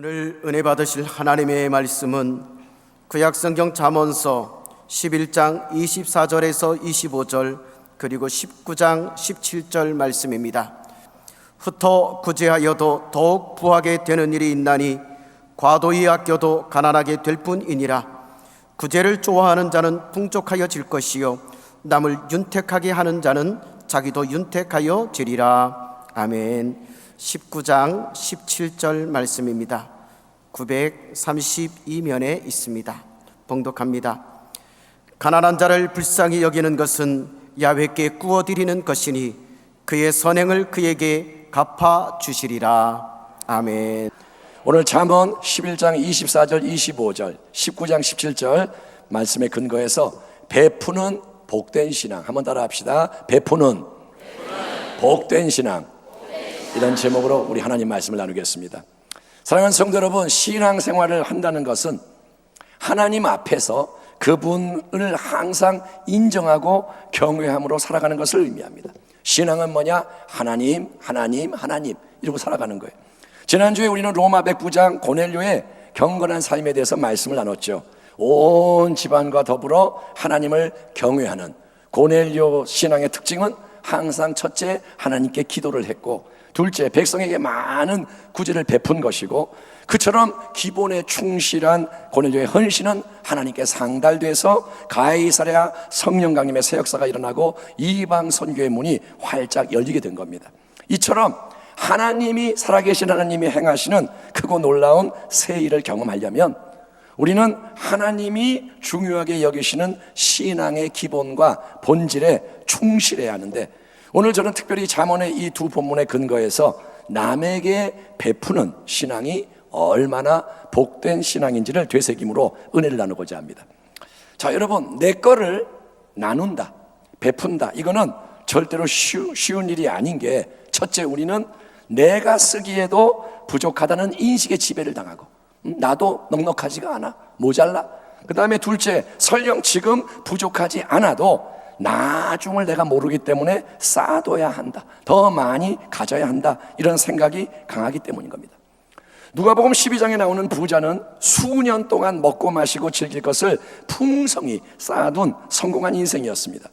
오늘 은혜 받으실 하나님의 말씀은 구약성경 잠언서 11장 24절에서 25절 그리고 19장 17절 말씀입니다. 흩어 구제하여도 더욱 부하게 되는 일이 있나니 과도히 아껴도 가난하게 될 뿐이니라. 구제를 좋아하는 자는 풍족하여질 것이요 남을 윤택하게 하는 자는 자기도 윤택하여 지리라. 아멘. 19장 17절 말씀입니다. 932면에 있습니다. 봉독합니다. 가난한 자를 불쌍히 여기는 것은 야훼께 구워드리는 것이니 그의 선행을 그에게 갚아 주시리라. 아멘. 오늘 잠언 11장 24절 25절 19장 17절 말씀에 근거해서 베푸는 복된 신앙, 한번 따라 합시다. 베푸는 복된 신앙, 이런 제목으로 우리 하나님 말씀을 나누겠습니다. 사랑하는 성도 여러분, 신앙생활을 한다는 것은 하나님 앞에서 그분을 항상 인정하고 경외함으로 살아가는 것을 의미합니다. 신앙은 뭐냐? 하나님, 하나님, 하나님 이러고 살아가는 거예요. 지난주에 우리는 로마 109장 고넬료의 경건한 삶에 대해서 말씀을 나눴죠. 온 집안과 더불어 하나님을 경외하는 고넬료 신앙의 특징은 항상 첫째 하나님께 기도를 했고, 둘째 백성에게 많은 구제를 베푼 것이고, 그처럼 기본에 충실한 고넬료의 헌신은 하나님께 상달돼서 가이사랴 성령 강림의 새 역사가 일어나고 이방 선교의 문이 활짝 열리게 된 겁니다. 이처럼 하나님이 살아계신 하나님이 행하시는 크고 놀라운 새 일을 경험하려면 우리는 하나님이 중요하게 여기시는 신앙의 기본과 본질에 충실해야 하는데, 오늘 저는 특별히 잠언의 이 두 본문에 근거해서 남에게 베푸는 신앙이 얼마나 복된 신앙인지를 되새김으로 은혜를 나누고자 합니다. 자, 여러분, 내 거를 나눈다, 베푼다, 이거는 절대로 쉬운 일이 아닌 게, 첫째 우리는 내가 쓰기에도 부족하다는 인식의 지배를 당하고, 나도 넉넉하지가 않아, 모자라. 그 다음에 둘째, 설령 지금 부족하지 않아도 나중을 내가 모르기 때문에 쌓아둬야 한다, 더 많이 가져야 한다, 이런 생각이 강하기 때문인 겁니다. 누가복음 12장에 나오는 부자는 수년 동안 먹고 마시고 즐길 것을 풍성히 쌓아둔 성공한 인생이었습니다.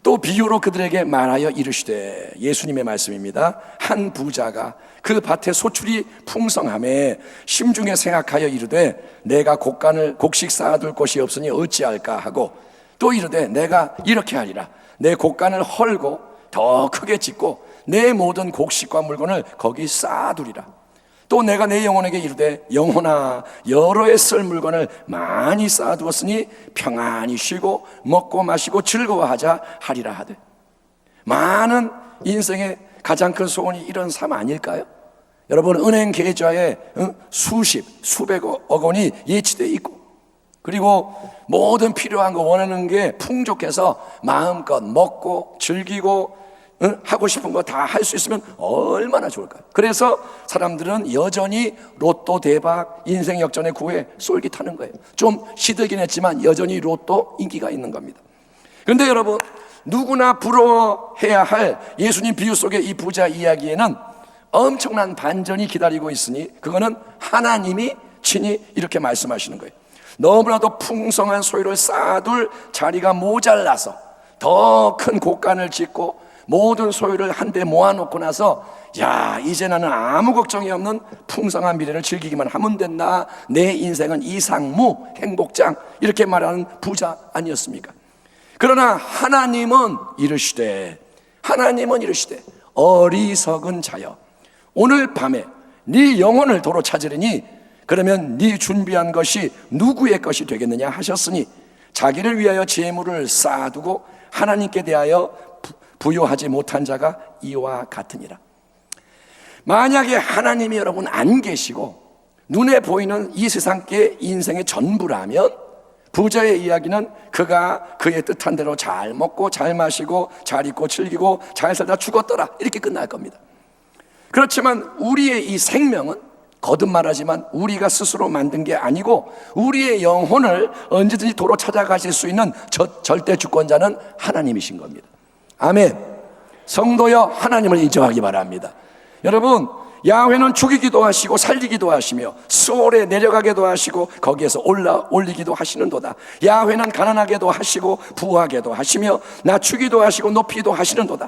또 비유로 그들에게 말하여 이르시되, 예수님의 말씀입니다. 한 부자가 그 밭에 소출이 풍성함에 심중에 생각하여 이르되 내가 곡식 쌓아둘 곳이 없으니 어찌할까 하고, 또 이르되 내가 이렇게 하리라, 내 곡간을 헐고 더 크게 짓고 내 모든 곡식과 물건을 거기 쌓아두리라. 또 내가 내 영혼에게 이르되 영혼아, 여러 해 쓸 물건을 많이 쌓아두었으니 평안히 쉬고 먹고 마시고 즐거워하자 하리라 하되. 많은 인생의 가장 큰 소원이 이런 삶 아닐까요? 여러분, 은행 계좌에 수백억 원이 예치되어 있고, 그리고 모든 필요한 거 원하는 게 풍족해서 마음껏 먹고 즐기고 하고 싶은 거 다 할 수 있으면 얼마나 좋을까요? 그래서 사람들은 여전히 로또 대박, 인생 역전의 구애에 쏠깃하는 거예요. 좀 시들긴 했지만 여전히 로또 인기가 있는 겁니다. 그런데 여러분, 누구나 부러워해야 할 예수님 비유 속의 이 부자 이야기에는 엄청난 반전이 기다리고 있으니, 그거는 하나님이 친히 이렇게 말씀하시는 거예요. 너무나도 풍성한 소유를 쌓아둘 자리가 모자라서 더 큰 곡간을 짓고 모든 소유를 한데 모아놓고 나서, 야, 이제 나는 아무 걱정이 없는 풍성한 미래를 즐기기만 하면 된다, 내 인생은 이상무 행복장, 이렇게 말하는 부자 아니었습니까? 그러나 하나님은 이르시되 어리석은 자여, 오늘 밤에 네 영혼을 도로 찾으리니 그러면 네 준비한 것이 누구의 것이 되겠느냐 하셨으니, 자기를 위하여 재물을 쌓아두고 하나님께 대하여 부요하지 못한 자가 이와 같으니라. 만약에 하나님이 여러분 안 계시고 눈에 보이는 이 세상의 인생의 전부라면, 부자의 이야기는 그가 그의 뜻한 대로 잘 먹고 잘 마시고 잘 입고 즐기고 잘 살다 죽었더라, 이렇게 끝날 겁니다. 그렇지만 우리의 이 생명은 거듭 말하지만 우리가 스스로 만든 게 아니고, 우리의 영혼을 언제든지 도로 찾아가실 수 있는 절대 주권자는 하나님이신 겁니다. 아멘. 성도여, 하나님을 인정하기 바랍니다. 여러분, 야훼는 죽이기도 하시고 살리기도 하시며 수월에 내려가게도 하시고 거기에서 올리기도 하시는도다. 야훼는 가난하게도 하시고 부하게도 하시며 낮추기도 하시고 높이기도 하시는도다.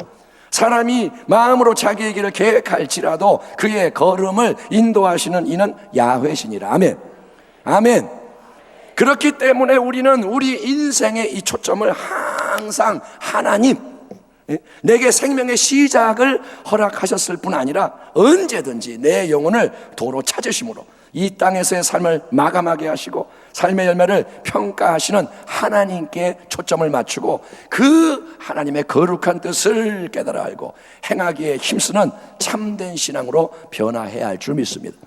사람이 마음으로 자기의 길을 계획할지라도 그의 걸음을 인도하시는 이는 야훼시니라. 아멘. 아멘. 그렇기 때문에 우리는 우리 인생의 이 초점을 항상 하나님, 내게 생명의 시작을 허락하셨을 뿐 아니라 언제든지 내 영혼을 도로 찾으심으로 이 땅에서의 삶을 마감하게 하시고 삶의 열매를 평가하시는 하나님께 초점을 맞추고 그 하나님의 거룩한 뜻을 깨달아 알고 행하기에 힘쓰는 참된 신앙으로 변화해야 할 줄 믿습니다.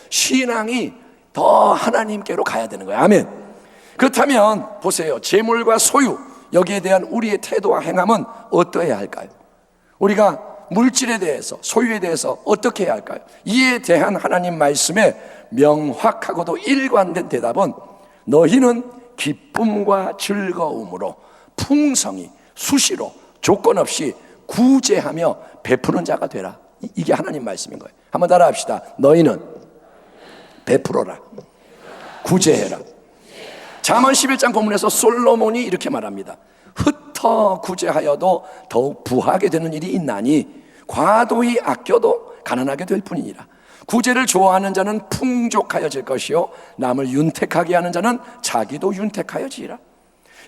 신앙이 더 하나님께로 가야 되는 거예요. 아멘. 그렇다면 보세요. 재물과 소유, 여기에 대한 우리의 태도와 행함은 어떠해야 할까요? 우리가 물질에 대해서, 소유에 대해서 어떻게 해야 할까요? 이에 대한 하나님 말씀에 명확하고도 일관된 대답은 너희는 기쁨과 즐거움으로 풍성히 수시로 조건 없이 구제하며 베푸는 자가 되라. 이게 하나님 말씀인 거예요. 한번 따라 합시다. 너희는 베풀어라, 구제해라. 잠언 11장 본문에서 솔로몬이 이렇게 말합니다. 흩어 구제하여도 더욱 부하게 되는 일이 있나니 과도히 아껴도 가난하게 될 뿐이니라. 구제를 좋아하는 자는 풍족하여질 것이요 남을 윤택하게 하는 자는 자기도 윤택하여지리라.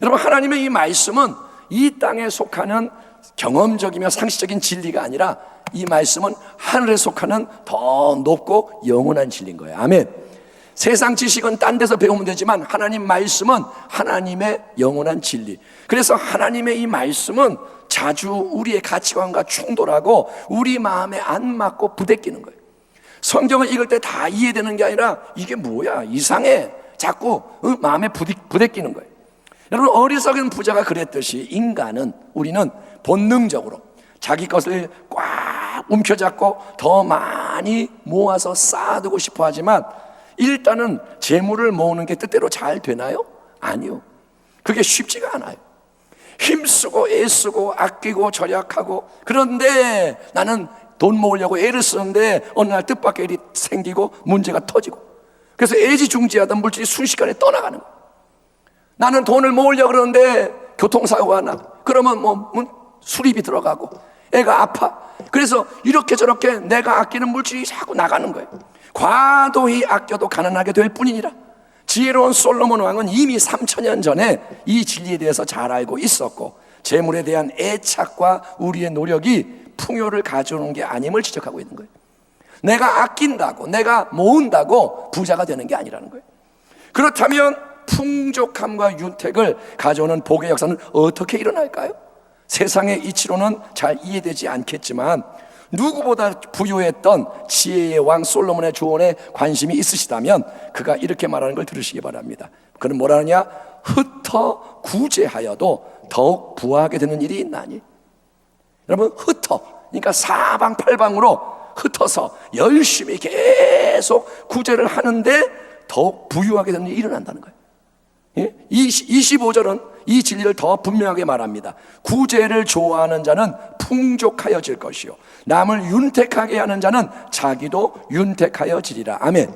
여러분, 하나님의 이 말씀은 이 땅에 속하는 경험적이며 상식적인 진리가 아니라 이 말씀은 하늘에 속하는 더 높고 영원한 진리인 거예요. 아멘. 세상 지식은 딴 데서 배우면 되지만 하나님 말씀은 하나님의 영원한 진리. 그래서 하나님의 이 말씀은 자주 우리의 가치관과 충돌하고 우리 마음에 안 맞고 부대끼는 거예요. 성경을 읽을 때 다 이해되는 게 아니라 이게 뭐야, 이상해, 자꾸 마음에 부대끼는 거예요. 여러분, 어리석은 부자가 그랬듯이 인간은, 우리는 본능적으로 자기 것을 꽉 움켜잡고 더 많이 모아서 쌓아두고 싶어 하지만 일단은 재물을 모으는 게 뜻대로 잘 되나요? 아니요. 그게 쉽지가 않아요. 힘쓰고 애쓰고 아끼고 절약하고, 그런데 나는 돈 모으려고 애를 쓰는데 어느 날 뜻밖의 일이 생기고 문제가 터지고, 그래서 애지중지하던 물질이 순식간에 떠나가는 거예요. 나는 돈을 모으려고 그러는데 교통사고가 나. 그러면 수리비 들어가고 애가 아파. 그래서 이렇게 저렇게 내가 아끼는 물질이 자꾸 나가는 거예요. 과도히 아껴도 가난하게 될 뿐이니라. 지혜로운 솔로몬 왕은 이미 3000년 전에 이 진리에 대해서 잘 알고 있었고 재물에 대한 애착과 우리의 노력이 풍요를 가져오는 게 아님을 지적하고 있는 거예요. 내가 아낀다고, 내가 모은다고 부자가 되는 게 아니라는 거예요. 그렇다면 풍족함과 윤택을 가져오는 복의 역사는 어떻게 일어날까요? 세상의 이치로는 잘 이해되지 않겠지만 누구보다 부유했던 지혜의 왕 솔로몬의 조언에 관심이 있으시다면 그가 이렇게 말하는 걸 들으시기 바랍니다. 그는 뭐라 하느냐? 흩어 구제하여도 더욱 부하게 되는 일이 있나니. 여러분, 흩어, 그러니까 사방팔방으로 흩어서 열심히 계속 구제를 하는데 더욱 부유하게 되는 일이 일어난다는 거예요. 25절은 이 진리를 더 분명하게 말합니다. 구제를 좋아하는 자는 풍족하여질 것이요 남을 윤택하게 하는 자는 자기도 윤택하여지리라. 아멘.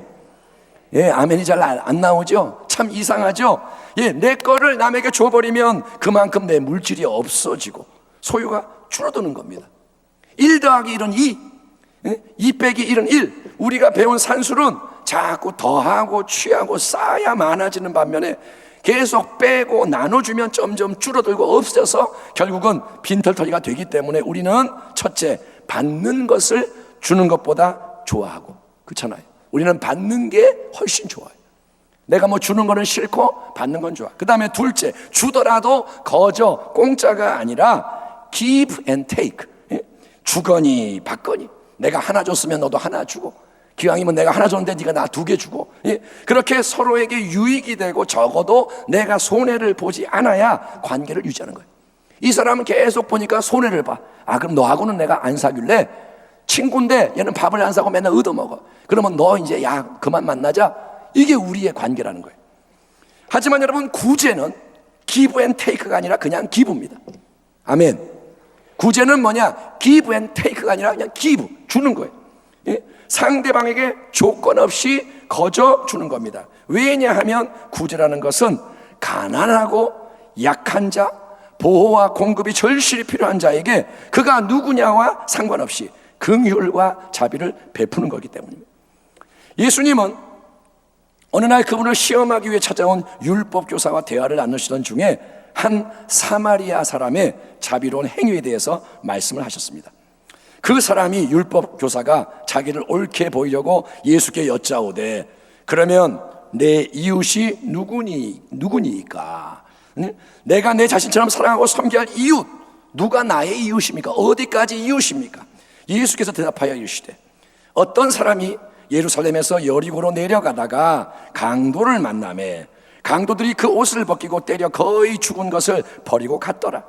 예, 아멘이 잘 안 나오죠? 참 이상하죠? 예, 내 거를 남에게 줘버리면 그만큼 내 물질이 없어지고 소유가 줄어드는 겁니다. 1 더하기 1은 2, 2 빼기 1은 1. 우리가 배운 산술은 자꾸 더하고 취하고 쌓아야 많아지는 반면에 계속 빼고 나눠주면 점점 줄어들고 없어져서 결국은 빈털터리가 되기 때문에 우리는 첫째, 받는 것을 주는 것보다 좋아하고, 그렇잖아요. 우리는 받는 게 훨씬 좋아요. 내가 뭐 주는 거는 싫고 받는 건 좋아. 그 다음에 둘째, 주더라도 거저, 공짜가 아니라 give and take, 주거니 받거니. 내가 하나 줬으면 너도 하나 주고, 기왕이면 내가 하나 줬는데 네가 나 2개 주고, 그렇게 서로에게 유익이 되고 적어도 내가 손해를 보지 않아야 관계를 유지하는 거예요. 이 사람은 계속 보니까 손해를 봐. 아, 그럼 너하고는 내가 안 사귈래? 친구인데 얘는 밥을 안 사고 맨날 얻어먹어. 그러면 너 이제 야 그만 만나자. 이게 우리의 관계라는 거예요. 하지만 여러분, 구제는 give and take가 아니라 그냥 give입니다. 아멘. 구제는 뭐냐? give and take가 아니라 그냥 give, 주는 거예요. 상대방에게 조건 없이 거저 주는 겁니다. 왜냐하면 구제라는 것은 가난하고 약한 자, 보호와 공급이 절실히 필요한 자에게 그가 누구냐와 상관없이 긍휼과 자비를 베푸는 거기 때문입니다. 예수님은 어느 날 그분을 시험하기 위해 찾아온 율법교사와 대화를 나누시던 중에 한 사마리아 사람의 자비로운 행위에 대해서 말씀을 하셨습니다. 그 사람이 율법교사가 자기를 옳게 보이려고 예수께 여짜오되 그러면 내 이웃이 누구니까? 내가 내 자신처럼 사랑하고 섬겨야 할 이웃, 누가 나의 이웃입니까? 어디까지 이웃입니까? 예수께서 대답하여 이르시되 어떤 사람이 예루살렘에서 여리고로 내려가다가 강도를 만나매 강도들이 그 옷을 벗기고 때려 거의 죽은 것을 버리고 갔더라.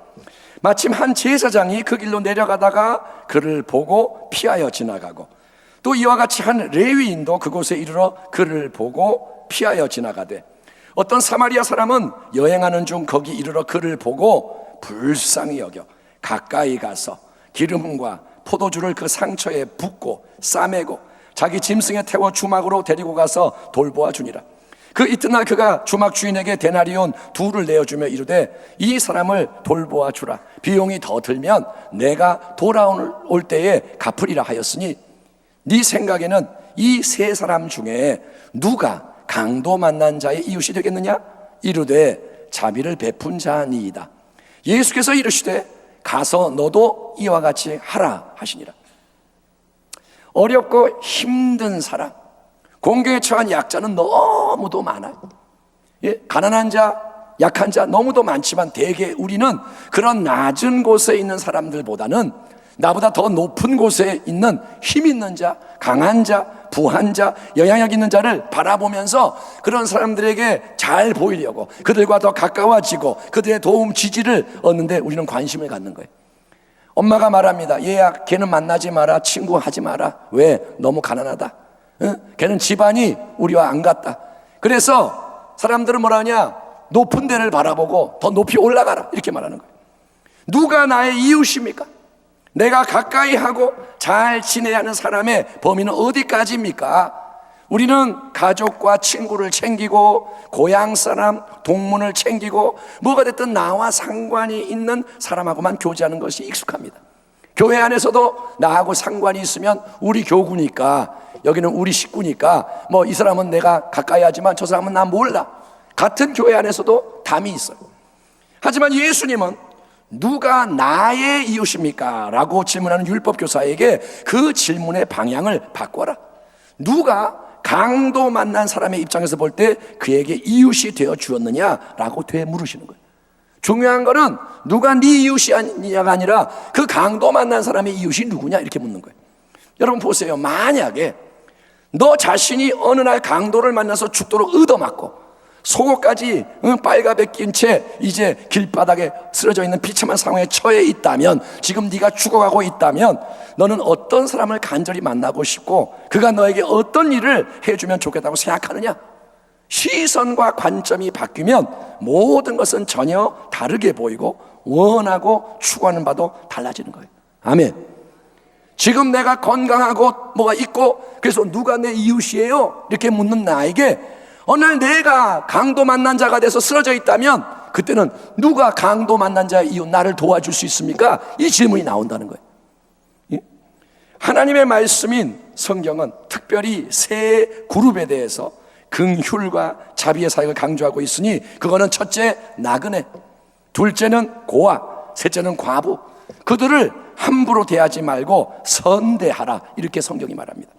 마침 한 제사장이 그 길로 내려가다가 그를 보고 피하여 지나가고 또 이와 같이 한 레위인도 그곳에 이르러 그를 보고 피하여 지나가되 어떤 사마리아 사람은 여행하는 중 거기 이르러 그를 보고 불쌍히 여겨 가까이 가서 기름과 포도주를 그 상처에 붓고 싸매고 자기 짐승에 태워 주막으로 데리고 가서 돌보아 주니라. 그 이튿날 그가 주막 주인에게 데나리온 2를 내어주며 이르되 이 사람을 돌보아 주라. 비용이 더 들면 내가 돌아올 때에 갚으리라 하였으니 네 생각에는 이 3사람 중에 누가 강도 만난 자의 이웃이 되겠느냐? 이르되 자비를 베푼 자니이다. 예수께서 이르시되 가서 너도 이와 같이 하라 하시니라. 어렵고 힘든 사람, 공경에 처한 약자는 너무도 많아요. 가난한 자, 약한 자 너무도 많지만 대개 우리는 그런 낮은 곳에 있는 사람들보다는 나보다 더 높은 곳에 있는 힘 있는 자, 강한 자, 부한 자, 영향력 있는 자를 바라보면서 그런 사람들에게 잘 보이려고 그들과 더 가까워지고 그들의 도움, 지지를 얻는데 우리는 관심을 갖는 거예요. 엄마가 말합니다. 얘야, 걔는 만나지 마라, 친구하지 마라. 왜? 너무 가난하다. 걔는 집안이 우리와 안 같다. 그래서 사람들은 뭐라 하냐? 높은 데를 바라보고 더 높이 올라가라, 이렇게 말하는 거예요. 누가 나의 이웃입니까? 내가 가까이 하고 잘 지내야 하는 사람의 범위는 어디까지입니까? 우리는 가족과 친구를 챙기고 고향 사람, 동문을 챙기고 뭐가 됐든 나와 상관이 있는 사람하고만 교제하는 것이 익숙합니다. 교회 안에서도 나하고 상관이 있으면 우리 교구니까, 여기는 우리 식구니까 뭐 이 사람은 내가 가까이 하지만 저 사람은 나 몰라. 같은 교회 안에서도 담이 있어요. 하지만 예수님은 누가 나의 이웃입니까? 라고 질문하는 율법교사에게 그 질문의 방향을 바꿔라. 누가 강도 만난 사람의 입장에서 볼 때 그에게 이웃이 되어 주었느냐라고 되물으시는 거예요. 중요한 거는 누가 네 이웃이 아니냐가 아니라 그 강도 만난 사람의 이웃이 누구냐, 이렇게 묻는 거예요. 여러분 보세요. 만약에 너 자신이 어느 날 강도를 만나서 죽도록 얻어맞고 속옷까지 빨가벗 낀 채 이제 길바닥에 쓰러져 있는 비참한 상황에 처해 있다면, 지금 네가 죽어가고 있다면 너는 어떤 사람을 간절히 만나고 싶고 그가 너에게 어떤 일을 해주면 좋겠다고 생각하느냐? 시선과 관점이 바뀌면 모든 것은 전혀 다르게 보이고 원하고 추구하는 바도 달라지는 거예요. 아멘. 지금 내가 건강하고 뭐가 있고 그래서 누가 내 이웃이에요? 이렇게 묻는 나에게 어느 날 내가 강도 만난 자가 돼서 쓰러져 있다면 그때는 누가 강도 만난 자의 이웃, 나를 도와줄 수 있습니까? 이 질문이 나온다는 거예요. 하나님의 말씀인 성경은 특별히 3 그룹에 대해서 긍휼과 자비의 사역을 강조하고 있으니 그거는 첫째 나그네, 둘째는 고아, 셋째는 과부. 그들을 함부로 대하지 말고 선대하라, 이렇게 성경이 말합니다.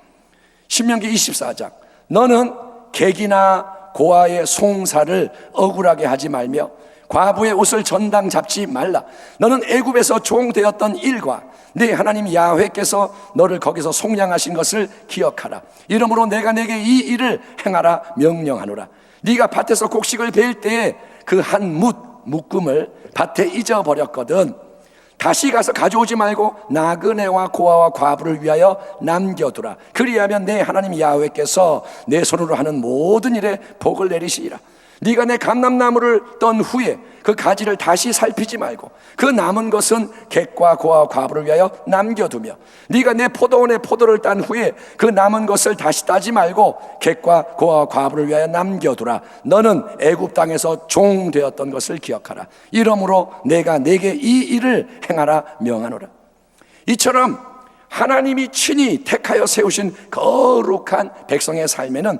신명기 24장 너는 객이나 고아의 송사를 억울하게 하지 말며 과부의 옷을 전당 잡지 말라. 너는 애굽에서 종되었던 일과 네 하나님 야훼께서 너를 거기서 속량하신 것을 기억하라. 이러므로 내가 내게 이 일을 행하라 명령하노라. 네가 밭에서 곡식을 베일 때에 그 한 묶음을 밭에 잊어버렸거든 다시 가서 가져오지 말고 나그네와 고아와 과부를 위하여 남겨두라. 그리하면 내 하나님 야훼께서 내 손으로 하는 모든 일에 복을 내리시리라. 네가 내 감람나무를 떤 후에 그 가지를 다시 살피지 말고 그 남은 것은 객과 고아와 과부를 위하여 남겨두며 네가 내 포도원의 포도를 딴 후에 그 남은 것을 다시 따지 말고 객과 고아와 과부를 위하여 남겨두라. 너는 애굽 땅에서 종 되었던 것을 기억하라. 이러므로 내가 네게 이 일을 행하라 명하노라. 이처럼 하나님이 친히 택하여 세우신 거룩한 백성의 삶에는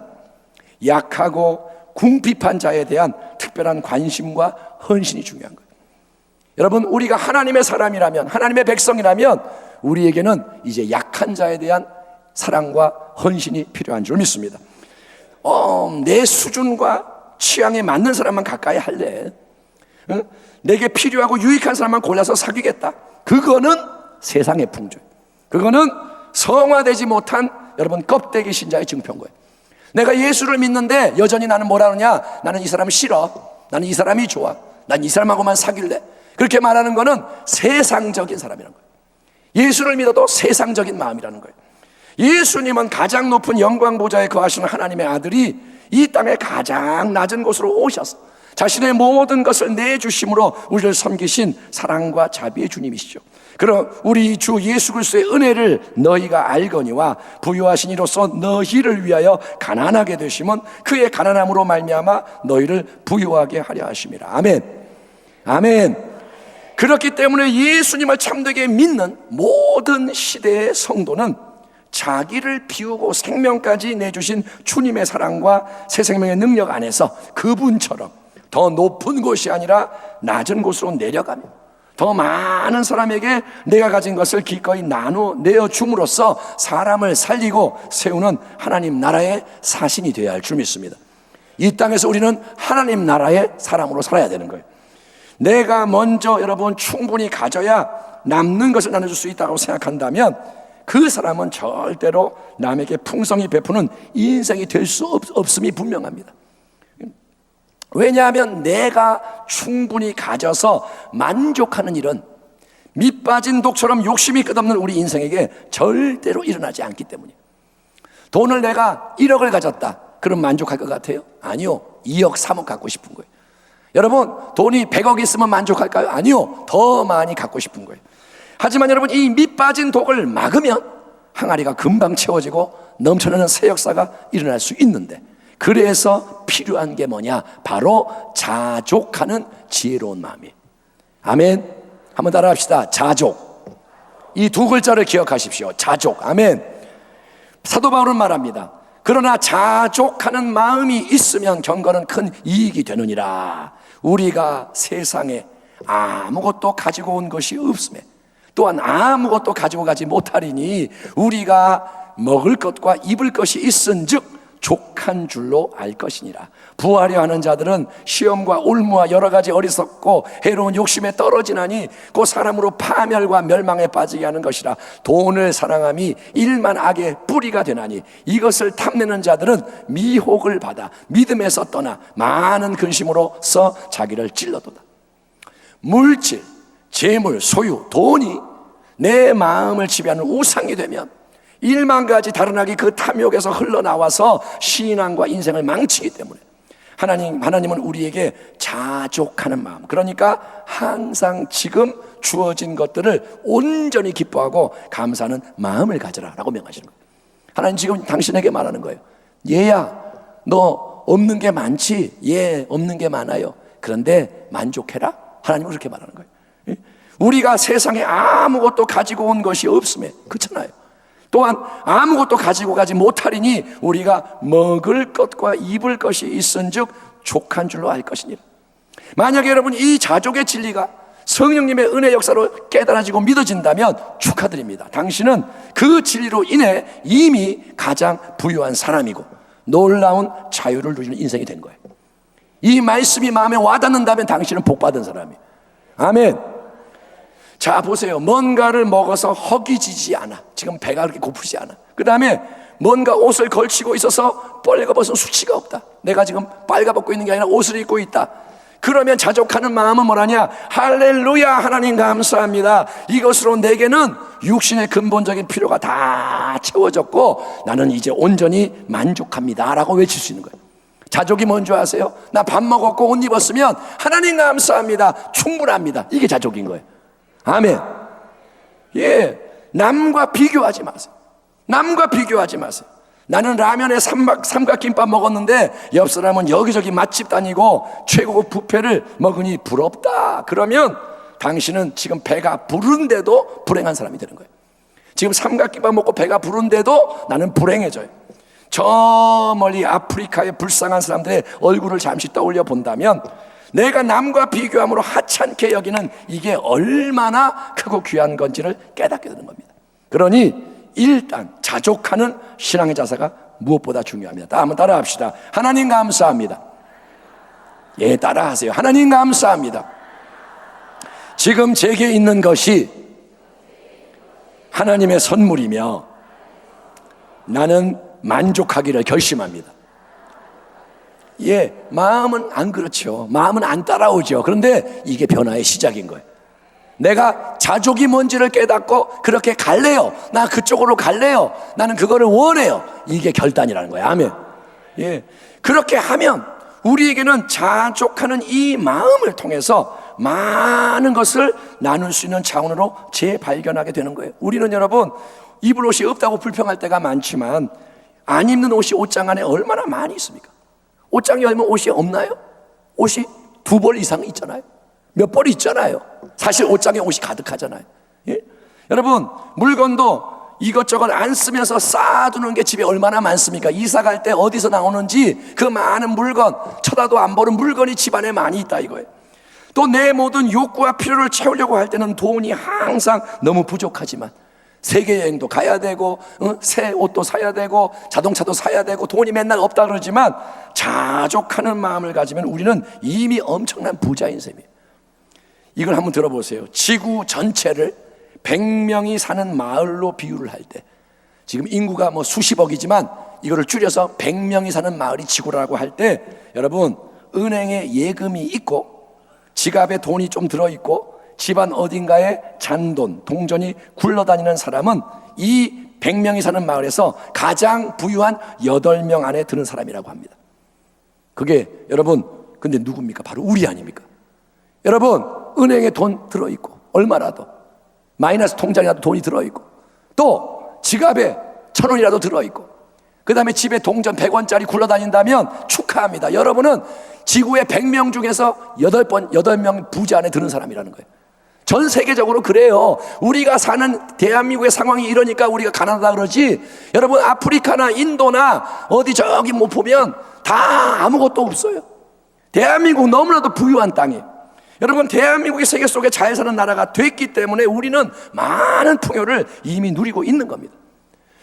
약하고 궁핍한 자에 대한 특별한 관심과 헌신이 중요한 거예요. 여러분, 우리가 하나님의 사람이라면, 하나님의 백성이라면 우리에게는 이제 약한 자에 대한 사랑과 헌신이 필요한 줄 믿습니다. 내 수준과 취향에 맞는 사람만 가까이 할래. 내게 필요하고 유익한 사람만 골라서 사귀겠다. 그거는 세상의 풍조예요. 그거는 성화되지 못한 여러분 껍데기 신자의 증표인 거예요. 내가 예수를 믿는데 여전히 나는 뭐라 그러냐? 나는 이 사람 싫어. 나는 이 사람이 좋아. 난 이 사람하고만 사귈래. 그렇게 말하는 거는 세상적인 사람이라는 거예요. 예수를 믿어도 세상적인 마음이라는 거예요. 예수님은 가장 높은 영광 보좌에 거하시는 하나님의 아들이 이 땅의 가장 낮은 곳으로 오셔서 자신의 모든 것을 내주심으로 우리를 섬기신 사랑과 자비의 주님이시죠. 그럼 우리 주 예수 그리스도의 은혜를 너희가 알거니와 부유하신 이로써 너희를 위하여 가난하게 되심은 그의 가난함으로 말미암아 너희를 부유하게 하려 하심이라. 아멘. 아멘. 그렇기 때문에 예수님을 참되게 믿는 모든 시대의 성도는 자기를 비우고 생명까지 내주신 주님의 사랑과 새 생명의 능력 안에서 그분처럼 더 높은 곳이 아니라 낮은 곳으로 내려가며 더 많은 사람에게 내가 가진 것을 기꺼이 내어 줌으로써 사람을 살리고 세우는 하나님 나라의 사신이 되어야 할 줄 믿습니다. 이 땅에서 우리는 하나님 나라의 사람으로 살아야 되는 거예요. 내가 먼저 여러분 충분히 가져야 남는 것을 나눠줄 수 있다고 생각한다면 그 사람은 절대로 남에게 풍성히 베푸는 인생이 될 수 없음이 분명합니다. 왜냐하면 내가 충분히 가져서 만족하는 일은 밑빠진 독처럼 욕심이 끝없는 우리 인생에게 절대로 일어나지 않기 때문이에요. 돈을 내가 1억을 가졌다. 그럼 만족할 것 같아요? 아니요. 2억, 3억 갖고 싶은 거예요. 여러분, 돈이 100억 있으면 만족할까요? 아니요. 더 많이 갖고 싶은 거예요. 하지만 여러분, 이 밑빠진 독을 막으면 항아리가 금방 채워지고 넘쳐나는 새 역사가 일어날 수 있는데, 그래서 필요한 게 뭐냐? 바로 자족하는 지혜로운 마음이에요. 아멘. 한번 따라 합시다. 자족. 이 두 글자를 기억하십시오. 자족. 아멘. 사도 바울은 말합니다. 그러나 자족하는 마음이 있으면 경건은 큰 이익이 되느니라. 우리가 세상에 아무것도 가지고 온 것이 없음에 또한 아무것도 가지고 가지 못하리니 우리가 먹을 것과 입을 것이 있은즉 족한 줄로 알 것이니라. 부하려 하는 자들은 시험과 올무와 여러 가지 어리석고 해로운 욕심에 떨어지나니 그 사람으로 파멸과 멸망에 빠지게 하는 것이라. 돈을 사랑함이 일만 악의 뿌리가 되나니 이것을 탐내는 자들은 미혹을 받아 믿음에서 떠나 많은 근심으로써 자기를 찔러도다. 물질, 재물, 소유, 돈이 내 마음을 지배하는 우상이 되면 일만 가지 다른 악이 그 탐욕에서 흘러나와서 신앙과 인생을 망치기 때문에 하나님은 우리에게 자족하는 마음, 그러니까 항상 지금 주어진 것들을 온전히 기뻐하고 감사하는 마음을 가져라라고 명하시는 거예요. 하나님 지금 당신에게 말하는 거예요. 얘야, 너 없는 게 많지? 예, 없는 게 많아요. 그런데 만족해라. 하나님은 그렇게 말하는 거예요. 우리가 세상에 아무것도 가지고 온 것이 없음에, 그렇잖아요. 또한 아무것도 가지고 가지 못하리니 우리가 먹을 것과 입을 것이 있은즉 족한 줄로 알 것이니라. 만약에 여러분 이 자족의 진리가 성령님의 은혜 역사로 깨달아지고 믿어진다면 축하드립니다. 당신은 그 진리로 인해 이미 가장 부유한 사람이고 놀라운 자유를 누리는 인생이 된 거예요. 이 말씀이 마음에 와닿는다면 당신은 복받은 사람이에요. 아멘. 자, 보세요. 뭔가를 먹어서 허기지지 않아. 지금 배가 그렇게 고프지 않아. 그 다음에 뭔가 옷을 걸치고 있어서 빨가벗은 수치가 없다. 내가 지금 빨가벗고 있는 게 아니라 옷을 입고 있다. 그러면 자족하는 마음은 뭐라냐? 할렐루야, 하나님 감사합니다. 이것으로 내게는 육신의 근본적인 필요가 다 채워졌고 나는 이제 온전히 만족합니다 라고 외칠 수 있는 거예요. 자족이 뭔지 아세요? 나 밥 먹었고 옷 입었으면 하나님 감사합니다, 충분합니다. 이게 자족인 거예요. 아멘. 예, 남과 비교하지 마세요. 남과 비교하지 마세요. 나는 라면에 삼각김밥 먹었는데 옆 사람은 여기저기 맛집 다니고 최고급 뷔페를 먹으니 부럽다. 그러면 당신은 지금 배가 부른데도 불행한 사람이 되는 거예요. 지금 삼각김밥 먹고 배가 부른데도 나는 불행해져요. 저 멀리 아프리카의 불쌍한 사람들의 얼굴을 잠시 떠올려 본다면 내가 남과 비교함으로 하찮게 여기는 이게 얼마나 크고 귀한 건지를 깨닫게 되는 겁니다. 그러니 일단 자족하는 신앙의 자세가 무엇보다 중요합니다. 한번 따라합시다. 하나님 감사합니다. 예, 따라하세요. 하나님 감사합니다. 지금 제게 있는 것이 하나님의 선물이며 나는 만족하기를 결심합니다. 예, 마음은 안 그렇죠. 마음은 안 따라오죠. 그런데 이게 변화의 시작인 거예요. 내가 자족이 뭔지를 깨닫고 그렇게 갈래요. 나 그쪽으로 갈래요. 나는 그거를 원해요. 이게 결단이라는 거예요. 아멘. 예, 그렇게 하면 우리에게는 자족하는 이 마음을 통해서 많은 것을 나눌 수 있는 차원으로 재발견하게 되는 거예요. 우리는 여러분 입을 옷이 없다고 불평할 때가 많지만 안 입는 옷이 옷장 안에 얼마나 많이 있습니까? 옷장이 열면 옷이 없나요? 옷이 2벌 이상 있잖아요. 몇 벌이 있잖아요. 사실 옷장에 옷이 가득하잖아요. 예? 여러분 물건도 이것저것 안 쓰면서 쌓아두는 게 집에 얼마나 많습니까? 이사 갈 때 어디서 나오는지 그 많은 물건, 쳐다도 안 보는 물건이 집안에 많이 있다 이거예요. 또 내 모든 욕구와 필요를 채우려고 할 때는 돈이 항상 너무 부족하지만 세계여행도 가야 되고 새 옷도 사야 되고 자동차도 사야 되고 돈이 맨날 없다 그러지만 자족하는 마음을 가지면 우리는 이미 엄청난 부자인 셈이에요. 이걸 한번 들어보세요. 지구 전체를 100명이 사는 마을로 비유를 할 때 지금 인구가 뭐 수십억이지만 이거를 줄여서 100명이 사는 마을이 지구라고 할 때 여러분 은행에 예금이 있고 지갑에 돈이 좀 들어있고 집안 어딘가에 잔돈, 동전이 굴러다니는 사람은 이 100명이 사는 마을에서 가장 부유한 8명 안에 드는 사람이라고 합니다. 그게 여러분 근데 누굽니까? 바로 우리 아닙니까? 여러분 은행에 돈 들어있고 얼마라도 마이너스 통장이라도 돈이 들어있고 또 지갑에 1,000원이라도 들어있고 그 다음에 집에 동전 100원짜리 굴러다닌다면 축하합니다. 여러분은 지구의 100명 중에서 8명 부자 안에 드는 사람이라는 거예요. 전 세계적으로 그래요. 우리가 사는 대한민국의 상황이 이러니까 우리가 가난하다 그러지 여러분 아프리카나 인도나 어디 저기 못 보면 다 아무것도 없어요. 대한민국 너무나도 부유한 땅이에요. 여러분 대한민국이 세계 속에 잘 사는 나라가 됐기 때문에 우리는 많은 풍요를 이미 누리고 있는 겁니다.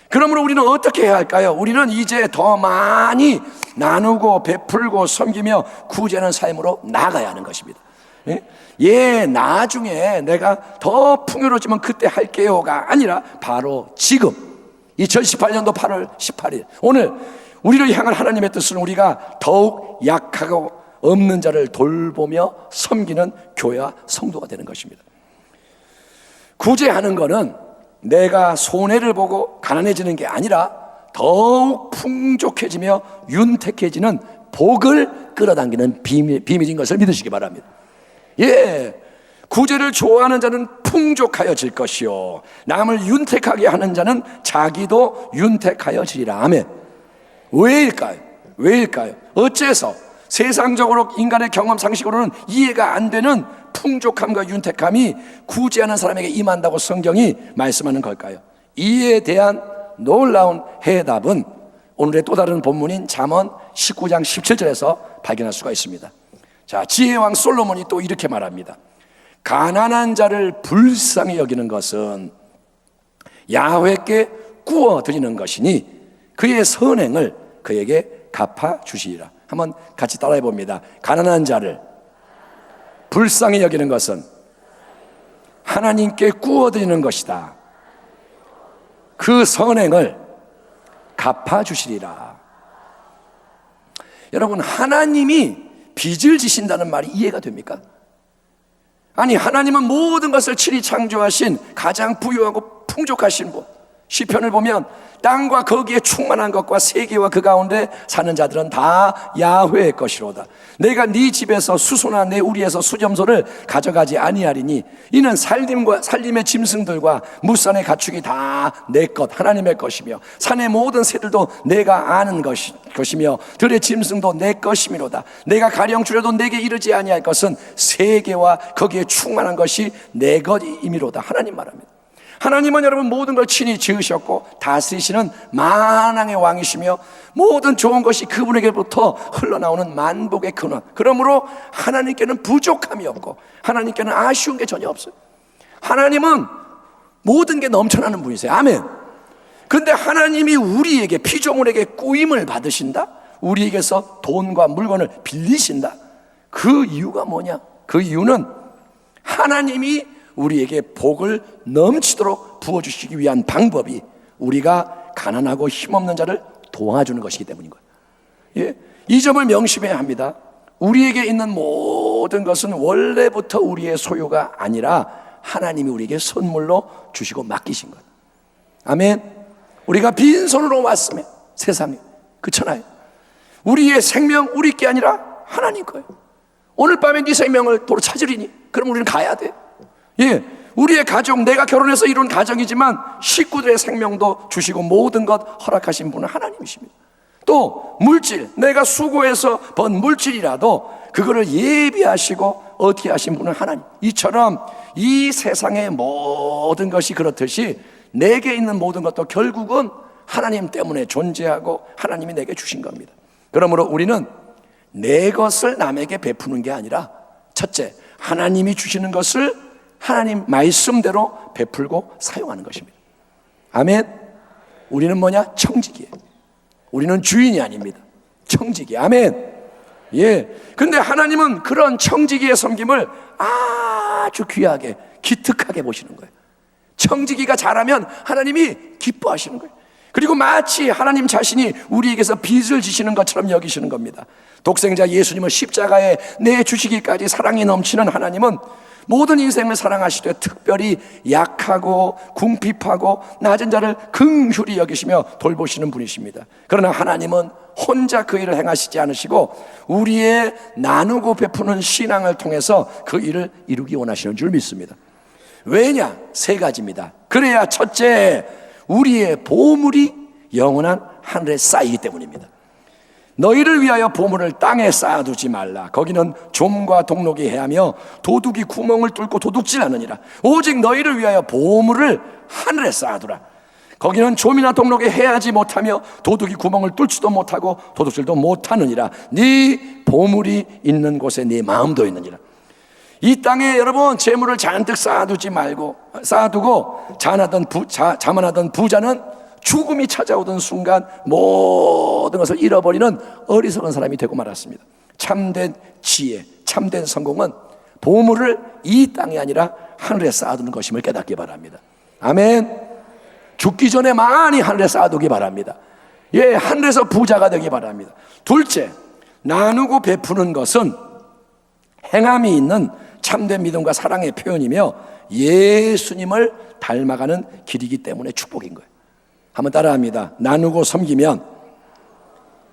그러므로 우리는 어떻게 해야 할까요? 우리는 이제 더 많이 나누고 베풀고 섬기며 구제하는 삶으로 나아가야 하는 것입니다. 예, 나중에 내가 더 풍요로워지면 그때 할게요가 아니라 바로 지금 2018년도 8월 18일 오늘 우리를 향한 하나님의 뜻은 우리가 더욱 약하고 없는 자를 돌보며 섬기는 교회와 성도가 되는 것입니다. 구제하는 것은 내가 손해를 보고 가난해지는 게 아니라 더욱 풍족해지며 윤택해지는 복을 끌어당기는 비밀인 것을 믿으시기 바랍니다. 예, 구제를 좋아하는 자는 풍족하여질 것이요 남을 윤택하게 하는 자는 자기도 윤택하여지리라. 아멘. 왜일까요? 왜일까요? 어째서 세상적으로 인간의 경험 상식으로는 이해가 안 되는 풍족함과 윤택함이 구제하는 사람에게 임한다고 성경이 말씀하는 걸까요? 이에 대한 놀라운 해답은 오늘의 또 다른 본문인 잠언 19장 17절에서 발견할 수가 있습니다. 자, 지혜왕 솔로몬이 또 이렇게 말합니다. 가난한 자를 불쌍히 여기는 것은 야훼께 구워 드리는 것이니 그의 선행을 그에게 갚아 주시리라. 한번 같이 따라해 봅니다. 가난한 자를 불쌍히 여기는 것은 하나님께 구워 드리는 것이다. 그 선행을 갚아 주시리라. 여러분, 하나님이 빚을 지신다는 말이 이해가 됩니까? 아니, 하나님은 모든 것을 친히 창조하신 가장 부유하고 풍족하신 분, 시편을 보면 땅과 거기에 충만한 것과 세계와 그 가운데 사는 자들은 다 야훼의 것이로다. 내가 네 집에서 수소나 내 우리에서 수점소를 가져가지 아니하리니 이는 살림의 짐승들과 무산의 가축이 다 내 것 하나님의 것이며 산의 모든 새들도 내가 아는 것이며 들의 짐승도 내 것이미로다. 내가 가령 주려도 내게 이르지 아니할 것은 세계와 거기에 충만한 것이 내 것이미로다. 하나님 말합니다. 하나님은 여러분 모든 걸 친히 지으셨고 다스리시는 만왕의 왕이시며 모든 좋은 것이 그분에게부터 흘러나오는 만복의 근원. 그러므로 하나님께는 부족함이 없고 하나님께는 아쉬운 게 전혀 없어요. 하나님은 모든 게 넘쳐나는 분이세요. 아멘. 그런데 하나님이 우리에게 피조물에게 꾸임을 받으신다? 우리에게서 돈과 물건을 빌리신다? 그 이유가 뭐냐? 그 이유는 하나님이 우리에게 복을 넘치도록 부어주시기 위한 방법이 우리가 가난하고 힘없는 자를 도와주는 것이기 때문인 거예요. 예? 이 점을 명심해야 합니다. 우리에게 있는 모든 것은 원래부터 우리의 소유가 아니라 하나님이 우리에게 선물로 주시고 맡기신 거예요. 아멘. 우리가 빈손으로 왔으면 세상에, 그렇잖아요. 우리의 생명 우리 게 아니라 하나님 거예요. 오늘 밤에 네 생명을 도로 찾으리니 그럼 우리는 가야 돼. 예, 우리의 가족, 내가 결혼해서 이룬 가정이지만 식구들의 생명도 주시고 모든 것 허락하신 분은 하나님이십니다. 또 물질, 내가 수고해서 번 물질이라도 그거를 예비하시고 어떻게 하신 분은 하나님. 이처럼 이 세상의 모든 것이 그렇듯이 내게 있는 모든 것도 결국은 하나님 때문에 존재하고 하나님이 내게 주신 겁니다. 그러므로 우리는 내 것을 남에게 베푸는 게 아니라 첫째, 하나님이 주시는 것을 하나님 말씀대로 베풀고 사용하는 것입니다. 아멘. 우리는 뭐냐? 청지기예요. 우리는 주인이 아닙니다. 청지기. 아멘. 예. 근데 하나님은 그런 청지기의 섬김을 아주 귀하게 기특하게 보시는 거예요. 청지기가 잘하면 하나님이 기뻐하시는 거예요. 그리고 마치 하나님 자신이 우리에게서 빚을 지시는 것처럼 여기시는 겁니다. 독생자 예수님을 십자가에 내주시기까지 사랑이 넘치는 하나님은 모든 인생을 사랑하시되 특별히 약하고 궁핍하고 낮은 자를 긍휼히 여기시며 돌보시는 분이십니다. 그러나 하나님은 혼자 그 일을 행하시지 않으시고 우리의 나누고 베푸는 신앙을 통해서 그 일을 이루기 원하시는 줄 믿습니다. 왜냐? 세 가지입니다. 그래야 첫째, 우리의 보물이 영원한 하늘에 쌓이기 때문입니다. 너희를 위하여 보물을 땅에 쌓아두지 말라. 거기는 좀과 동록이 해하며 도둑이 구멍을 뚫고 도둑질 하느니라. 오직 너희를 위하여 보물을 하늘에 쌓아두라. 거기는 좀이나 동록이 해하지 못하며 도둑이 구멍을 뚫지도 못하고 도둑질도 못하느니라. 네 보물이 있는 곳에 네 마음도 있느니라. 이 땅에 여러분 재물을 잔뜩 쌓아두고 자만하던 부자는 죽음이 찾아오던 순간 모든 것을 잃어버리는 어리석은 사람이 되고 말았습니다. 참된 지혜, 참된 성공은 보물을 이 땅이 아니라 하늘에 쌓아두는 것임을 깨닫기 바랍니다. 아멘. 죽기 전에 많이 하늘에 쌓아두기 바랍니다. 예, 하늘에서 부자가 되기 바랍니다. 둘째, 나누고 베푸는 것은 행함이 있는 참된 믿음과 사랑의 표현이며 예수님을 닮아가는 길이기 때문에 축복인 거예요. 한번 따라합니다. 나누고 섬기면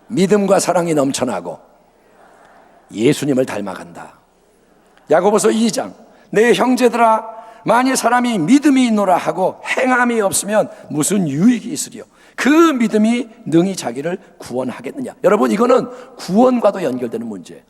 믿음과 사랑이 넘쳐나고 예수님을 닮아간다. 야고보서 2장, 내 형제들아 만일 사람이 믿음이 있노라 하고 행함이 없으면 무슨 유익이 있으리요? 그 믿음이 능히 자기를 구원하겠느냐? 여러분, 이거는 구원과도 연결되는 문제예요.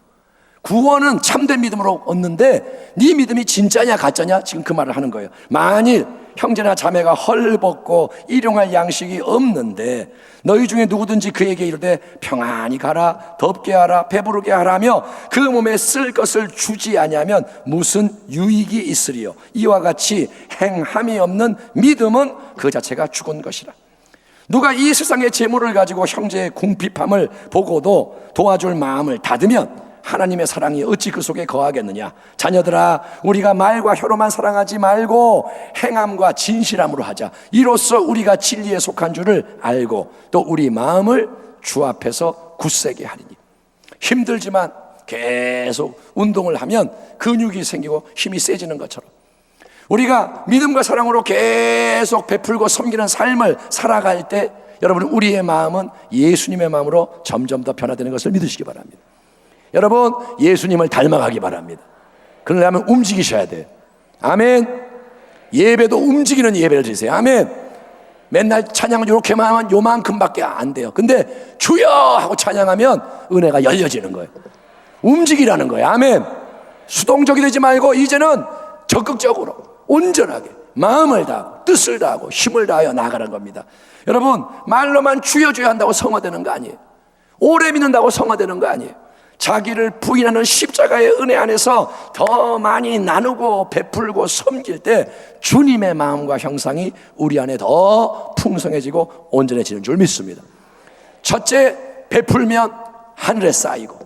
구원은 참된 믿음으로 얻는데 네 믿음이 진짜냐 가짜냐 지금 그 말을 하는 거예요. 만일 형제나 자매가 헐벗고 일용할 양식이 없는데 너희 중에 누구든지 그에게 이르되 평안히 가라, 덥게 하라, 배부르게 하라며 그 몸에 쓸 것을 주지 아니하면 무슨 유익이 있으리요? 이와 같이 행함이 없는 믿음은 그 자체가 죽은 것이라. 누가 이 세상의 재물을 가지고 형제의 궁핍함을 보고도 도와줄 마음을 닫으면 하나님의 사랑이 어찌 그 속에 거하겠느냐? 자녀들아, 우리가 말과 혀로만 사랑하지 말고 행함과 진실함으로 하자. 이로써 우리가 진리에 속한 줄을 알고 또 우리 마음을 주 앞에서 굳세게 하리니. 힘들지만 계속 운동을 하면 근육이 생기고 힘이 세지는 것처럼 우리가 믿음과 사랑으로 계속 베풀고 섬기는 삶을 살아갈 때 여러분, 우리의 마음은 예수님의 마음으로 점점 더 변화되는 것을 믿으시기 바랍니다. 여러분, 예수님을 닮아가기 바랍니다. 그러려면 움직이셔야 돼요. 아멘. 예배도 움직이는 예배를 드리세요. 아멘. 맨날 찬양을 이렇게만 하면 요만큼밖에 안 돼요. 근데 주여 하고 찬양하면 은혜가 열려지는 거예요. 움직이라는 거예요. 아멘. 수동적이 되지 말고 이제는 적극적으로 온전하게 마음을 다하고 뜻을 다하고 힘을 다하여 나아가는 겁니다. 여러분, 말로만 주여 주여 한다고 성화되는 거 아니에요. 오래 믿는다고 성화되는 거 아니에요. 자기를 부인하는 십자가의 은혜 안에서 더 많이 나누고 베풀고 섬길 때 주님의 마음과 형상이 우리 안에 더 풍성해지고 온전해지는 줄 믿습니다. 첫째, 베풀면 하늘에 쌓이고,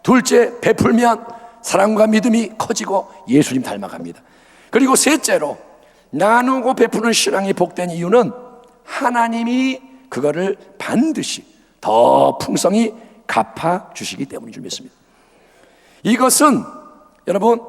둘째, 베풀면 사랑과 믿음이 커지고 예수님 닮아갑니다. 그리고 셋째로, 나누고 베푸는 신앙이 복된 이유는 하나님이 그거를 반드시 더 풍성히 갚아주시기 때문인 줄 믿습니다. 이것은 여러분,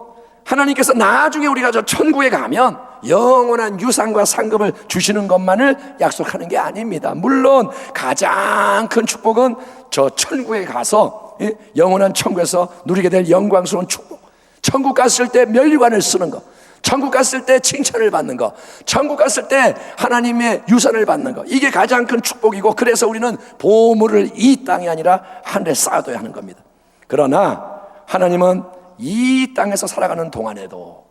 하나님께서 나중에 우리가 저 천국에 가면 영원한 유산과 상급을 주시는 것만을 약속하는 게 아닙니다. 물론 가장 큰 축복은 저 천국에 가서 영원한 천국에서 누리게 될 영광스러운 축복, 천국 갔을 때 멸관을 쓰는 것, 천국 갔을 때 칭찬을 받는 것, 천국 갔을 때 하나님의 유산을 받는 것, 이게 가장 큰 축복이고, 그래서 우리는 보물을 이 땅이 아니라 하늘에 쌓아둬야 하는 겁니다. 그러나 하나님은 이 땅에서 살아가는 동안에도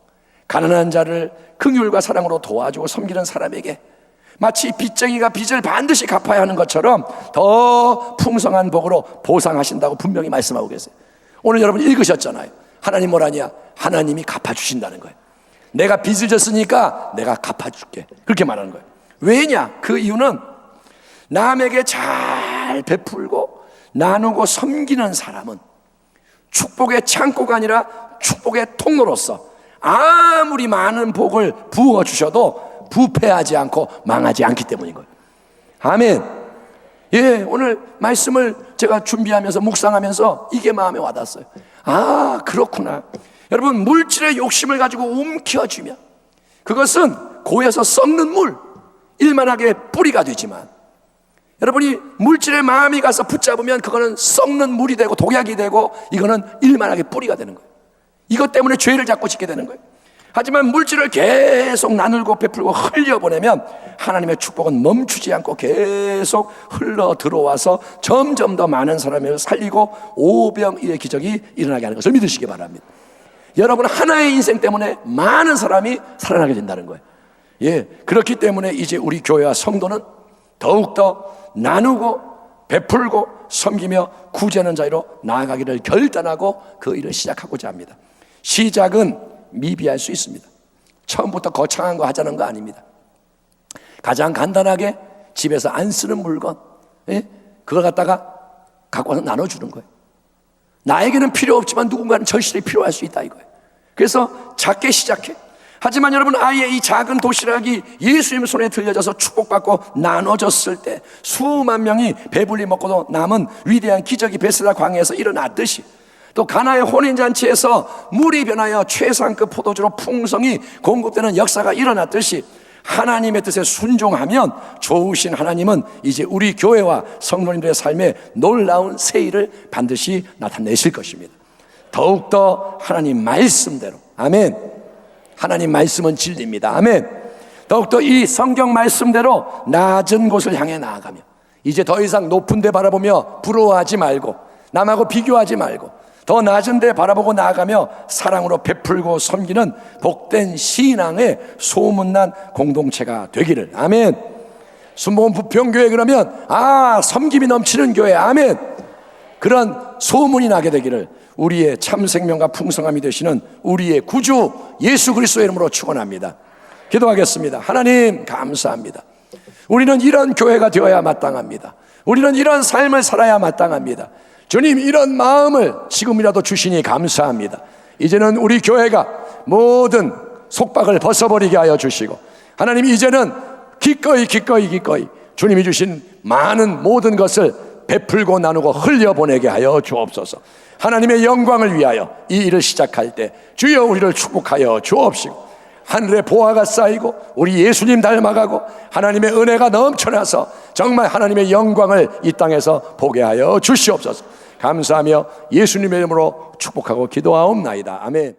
가난한 자를 긍휼과 사랑으로 도와주고 섬기는 사람에게 마치 빚쟁이가 빚을 반드시 갚아야 하는 것처럼 더 풍성한 복으로 보상하신다고 분명히 말씀하고 계세요. 오늘 여러분 읽으셨잖아요. 하나님 뭐라냐? 하나님이 갚아주신다는 거예요. 내가 빚을 졌으니까 내가 갚아줄게, 그렇게 말하는 거예요. 왜냐? 그 이유는 남에게 잘 베풀고 나누고 섬기는 사람은 축복의 창고가 아니라 축복의 통로로서 아무리 많은 복을 부어 주셔도 부패하지 않고 망하지 않기 때문인 거예요. 아멘. 예, 오늘 말씀을 제가 준비하면서 묵상하면서 이게 마음에 와닿았어요. 아, 그렇구나. 여러분, 물질의 욕심을 가지고 움켜쥐면 그것은 고여서 썩는 물, 일만하게 뿌리가 되지만, 여러분이 물질의 마음이 가서 붙잡으면 그거는 썩는 물이 되고 독약이 되고, 이거는 일만하게 뿌리가 되는 거예요. 이것 때문에 죄를 자꾸 짓게 되는 거예요. 하지만 물질을 계속 나누고 베풀고 흘려보내면 하나님의 축복은 멈추지 않고 계속 흘러 들어와서 점점 더 많은 사람을 살리고 오병이의 기적이 일어나게 하는 것을 믿으시기 바랍니다. 여러분, 하나의 인생 때문에 많은 사람이 살아나게 된다는 거예요. 예, 그렇기 때문에 이제 우리 교회와 성도는 더욱더 나누고 베풀고 섬기며 구제하는 자리로 나아가기를 결단하고 그 일을 시작하고자 합니다. 시작은 미비할 수 있습니다. 처음부터 거창한 거 하자는 거 아닙니다. 가장 간단하게 집에서 안 쓰는 물건, 그걸 갖다가 갖고 와서 나눠주는 거예요. 나에게는 필요 없지만 누군가는 절실히 필요할 수 있다 이거예요. 그래서 작게 시작해. 하지만 여러분, 아예 이 작은 도시락이 예수님 손에 들려져서 축복받고 나눠졌을 때 수만 명이 배불리 먹고도 남은 위대한 기적이 베세다 광야에서 일어났듯이, 또 가나의 혼인잔치에서 물이 변하여 최상급 포도주로 풍성히 공급되는 역사가 일어났듯이, 하나님의 뜻에 순종하면 좋으신 하나님은 이제 우리 교회와 성도님들의 삶에 놀라운 새일을 반드시 나타내실 것입니다. 더욱더 하나님 말씀대로, 아멘, 하나님 말씀은 진리입니다. 아멘. 더욱더 이 성경 말씀대로 낮은 곳을 향해 나아가며 이제 더 이상 높은 데 바라보며 부러워하지 말고 남하고 비교하지 말고 더 낮은 데 바라보고 나아가며 사랑으로 베풀고 섬기는 복된 신앙의 소문난 공동체가 되기를. 아멘. 순복음 부평교회 그러면 섬김이 넘치는 교회. 아멘. 그런 소문이 나게 되기를 우리의 참 생명과 풍성함이 되시는 우리의 구주 예수 그리스도의 이름으로 축원합니다. 기도하겠습니다. 하나님 감사합니다. 우리는 이런 교회가 되어야 마땅합니다. 우리는 이런 삶을 살아야 마땅합니다. 주님, 이런 마음을 지금이라도 주시니 감사합니다. 이제는 우리 교회가 모든 속박을 벗어버리게 하여 주시고, 하나님 이제는 기꺼이 주님이 주신 많은 모든 것을 베풀고 나누고 흘려보내게 하여 주옵소서. 하나님의 영광을 위하여 이 일을 시작할 때 주여 우리를 축복하여 주옵시고, 하늘의 보화가 쌓이고 우리 예수님 닮아가고 하나님의 은혜가 넘쳐나서 정말 하나님의 영광을 이 땅에서 보게 하여 주시옵소서. 감사하며 예수님의 이름으로 축복하고 기도하옵나이다. 아멘.